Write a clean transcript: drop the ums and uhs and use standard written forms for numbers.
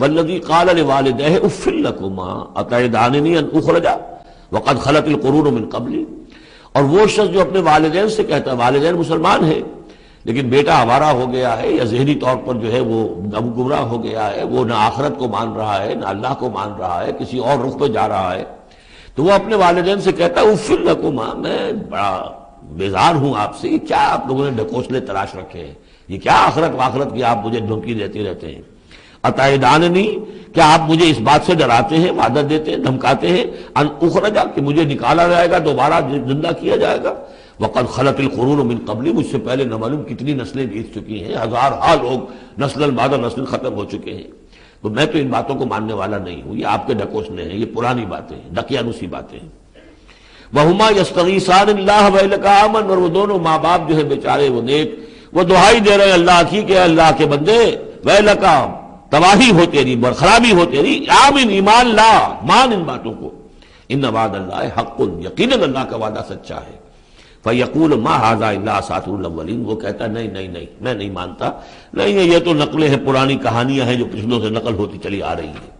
والذی قال لوالدیہ اف لکما اتعداننی ان اخرج وقد خلت القرون من قبلی، اور وہ شخص جو اپنے والدین سے کہتا ہے، والدین مسلمان ہے لیکن بیٹا آوارہ ہو گیا ہے یا ذہنی طور پر جو ہے وہ گمراہ ہو گیا ہے، وہ نہ آخرت کو مان رہا ہے نہ اللہ کو مان رہا ہے، کسی اور رخ پہ جا رہا ہے، تو وہ اپنے والدین سے کہتا ہے اف لکما، میں بڑا بیزار ہوں آپ سے، یہ کیا آپ لوگوں نے ڈھکوسلے تلاش رکھے ہیں، یہ کیا آخرت واخرت کی آپ مجھے دھمکی دیتے رہتے ہیں، اتعداننی، کیا آپ مجھے اس بات سے ڈراتے ہیں، وعدہ دیتے ہیں، دھمکاتے ہیں، ان اخرجا، کہ مجھے نکالا جائے گا، دوبارہ زندہ کیا جائے گا، وقد خلت القرون من قبلی، مجھ سے پہلے نہ معلوم کتنی نسلیں بیت چکی ہیں، ہزارہا لوگ نسل بعد نسل ختم ہو چکے ہیں، تو میں تو ان باتوں کو ماننے والا نہیں ہوں، یہ آپ کے ڈھکوسلے ہیں، یہ پرانی باتیں ہیں، دقیانوسی باتیں ہیں۔ وہما یستغیثان اللہ ویلک آمن، اور وہ دونوں ماں باپ جو ہے بیچارے وہ نیک، وہ دعائی دے رہے ہیں اللہ کی کہ اللہ کے بندے ویلک، تباہی ہو تیری، خرابی ہو تیری، آمن، ایمان لا، مان ان باتوں کو، ان وعد اللہ حق، یقیناً اللہ کا وعدہ سچا ہے۔ فیقول ما ھذا الا اساطیر الاولین، وہ کہتا ہے نہیں نہیں نہیں، میں نہیں مانتا، نہیں یہ تو نقلیں ہیں، پرانی کہانیاں ہیں جو پچھلوں سے نقل ہوتی چلی آ رہی ہیں۔